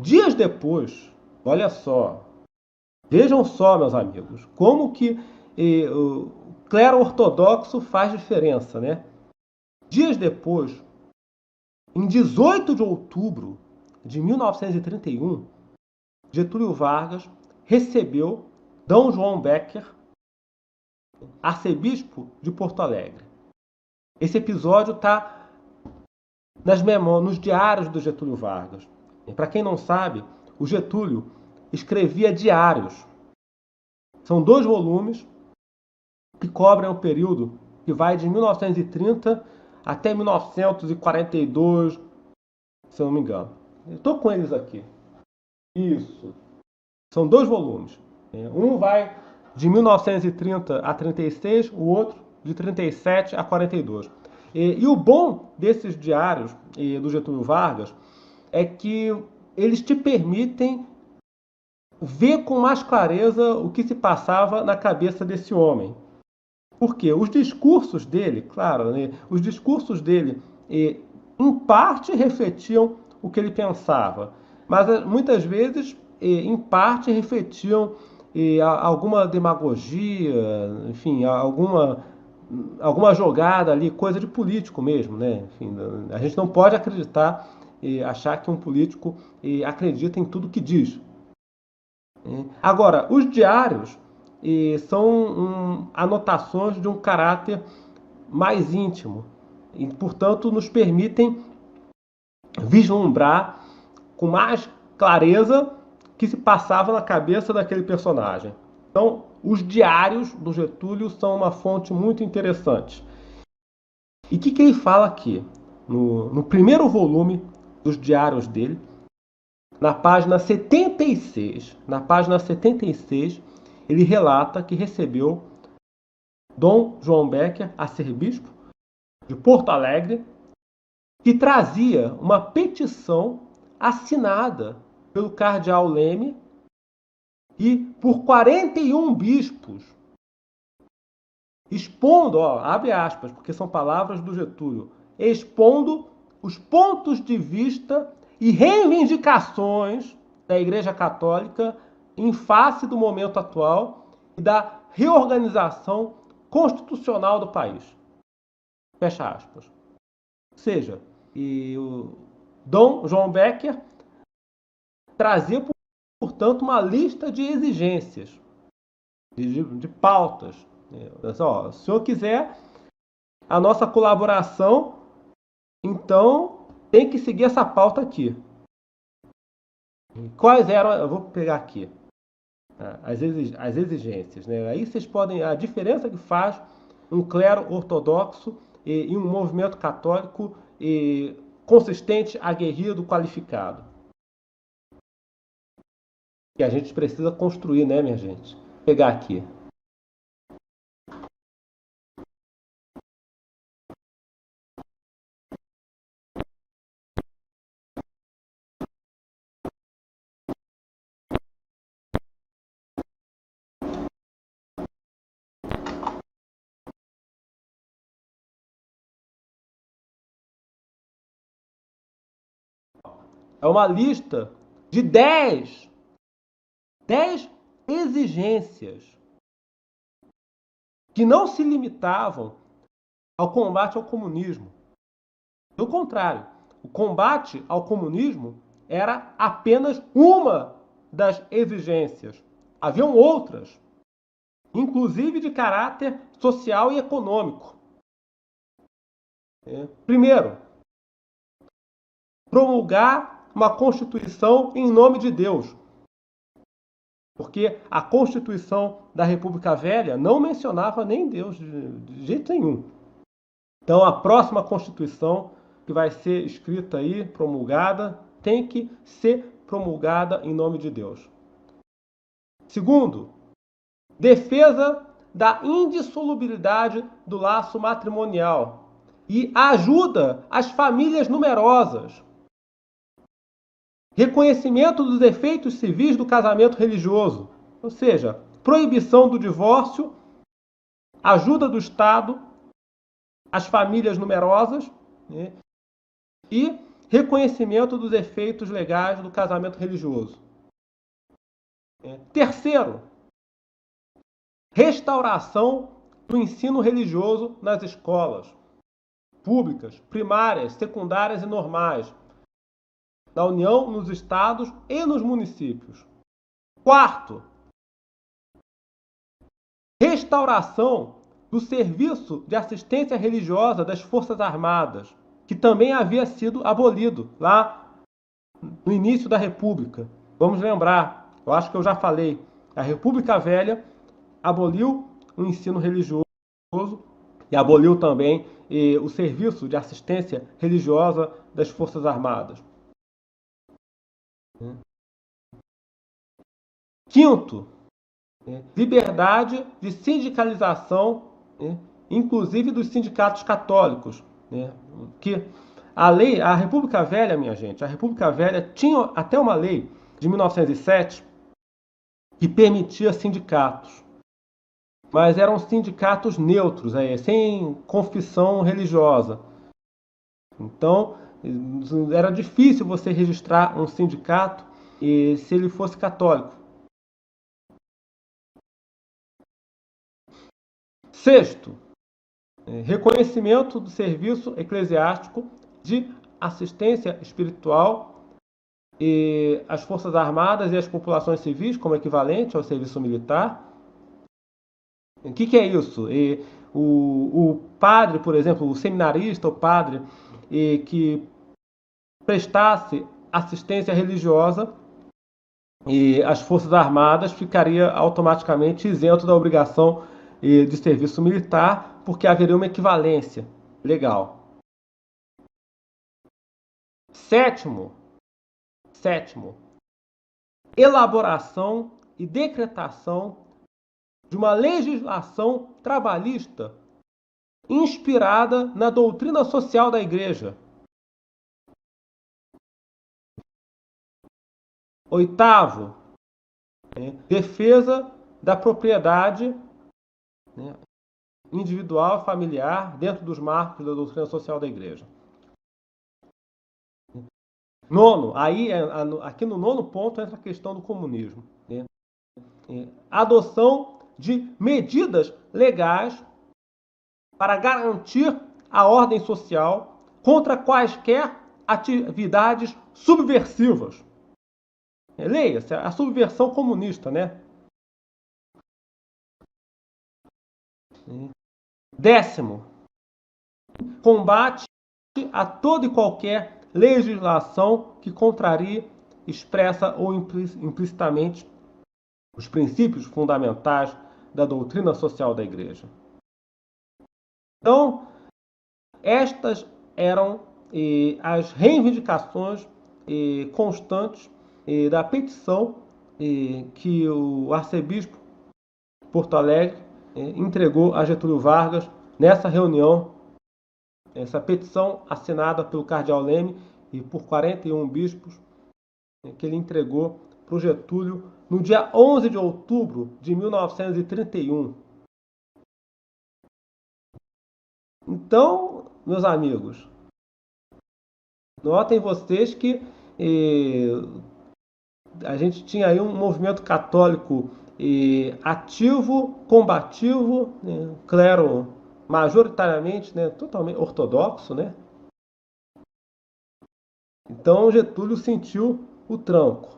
Dias depois, olha só, vejam só, meus amigos, como que o clero ortodoxo faz diferença, né? Dias depois, em 18 de outubro de 1931, Getúlio Vargas recebeu D. João Becker, arcebispo de Porto Alegre. Esse episódio está nos diários do Getúlio Vargas. Para quem não sabe, o Getúlio escrevia diários. São 2 volumes que cobrem o período que vai de 1930 até 1942, se eu não me engano. Estou com eles aqui. Isso. São 2 volumes. Um vai de 1930 a 36, o outro de 37 a 42. E o bom desses diários do Getúlio Vargas é que eles te permitem ver com mais clareza o que se passava na cabeça desse homem. Porque os discursos dele, claro, né, os discursos dele, em parte, refletiam o que ele pensava, mas muitas vezes, em parte, refletiam alguma demagogia, enfim, alguma jogada ali, coisa de político mesmo, né? Enfim, a gente não pode acreditar e achar que um político acredita em tudo que diz. Agora, os diários são anotações de um caráter mais íntimo e, portanto, nos permitem vislumbrar com mais clareza o que se passava na cabeça daquele personagem. Então, os diários do Getúlio são uma fonte muito interessante. E o que ele fala aqui? No primeiro volume dos diários dele, na página 76, ele relata que recebeu Dom João Becker, arcebispo de Porto Alegre, que trazia uma petição assinada pelo cardeal Leme e por 41 bispos, expondo, abre aspas, porque são palavras do Getúlio, expondo os pontos de vista e reivindicações da Igreja Católica em face do momento atual e da reorganização constitucional do país. Fecha aspas. Ou seja, o Dom João Becker trazia, portanto, uma lista de exigências, de pautas. Se o senhor quiser a nossa colaboração, então tem que seguir essa pauta aqui. Quais eram? Eu vou pegar aqui as exigências. Né? Aí vocês podem. A diferença que faz um clero ortodoxo e um movimento católico consistente, aguerrido, qualificado. Que a gente precisa construir, né, minha gente? Vou pegar aqui. É uma lista de 10 exigências que não se limitavam ao combate ao comunismo. Pelo contrário, o combate ao comunismo era apenas uma das exigências. Haviam outras, inclusive de caráter social e econômico. Primeiro, promulgar uma Constituição em nome de Deus. Porque a Constituição da República Velha não mencionava nem Deus de jeito nenhum. Então, a próxima Constituição que vai ser escrita aí, promulgada, tem que ser promulgada em nome de Deus. Segundo, defesa da indissolubilidade do laço matrimonial e ajuda às famílias numerosas. Reconhecimento dos efeitos civis do casamento religioso, ou seja, proibição do divórcio, ajuda do Estado às famílias numerosas, né? E reconhecimento dos efeitos legais do casamento religioso. Terceiro, restauração do ensino religioso nas escolas públicas, primárias, secundárias e normais, na União, nos estados e nos municípios. Quarto, restauração do serviço de assistência religiosa das Forças Armadas, que também havia sido abolido lá no início da República. Vamos lembrar, eu acho que eu já falei, a República Velha aboliu o ensino religioso e aboliu também o serviço de assistência religiosa das Forças Armadas. Quinto, liberdade de sindicalização, inclusive dos sindicatos católicos. Que a República Velha, minha gente, a República Velha tinha até uma lei de 1907 que permitia sindicatos. Mas eram sindicatos neutros, sem confissão religiosa. Então, era difícil você registrar um sindicato se ele fosse católico. Sexto, reconhecimento do serviço eclesiástico de assistência espiritual e as Forças Armadas e as populações civis como equivalente ao serviço militar. O que é isso? O padre, por exemplo, o seminarista, o padre que prestasse assistência religiosa e as Forças Armadas ficaria automaticamente isento da obrigação de serviço militar, porque haveria uma equivalência legal. Sétimo, elaboração e decretação de uma legislação trabalhista inspirada na doutrina social da Igreja. Oitavo, defesa da propriedade individual e familiar dentro dos marcos da doutrina social da Igreja. Nono, aqui no nono ponto entra a questão do comunismo. Adoção de medidas legais para garantir a ordem social contra quaisquer atividades subversivas. Leia-se, a subversão comunista, né? Décimo, combate a toda e qualquer legislação que contrarie, expressa ou implicitamente os princípios fundamentais da doutrina social da Igreja. Então, estas eram as reivindicações constantes da petição que o arcebispo de Porto Alegre entregou a Getúlio Vargas nessa reunião, essa petição assinada pelo cardeal Leme e por 41 bispos, que ele entregou para o Getúlio no dia 11 de outubro de 1931. Então, meus amigos, notem vocês que a gente tinha aí um movimento católico ativo, combativo, clero majoritariamente, totalmente ortodoxo, Então Getúlio sentiu o tranco.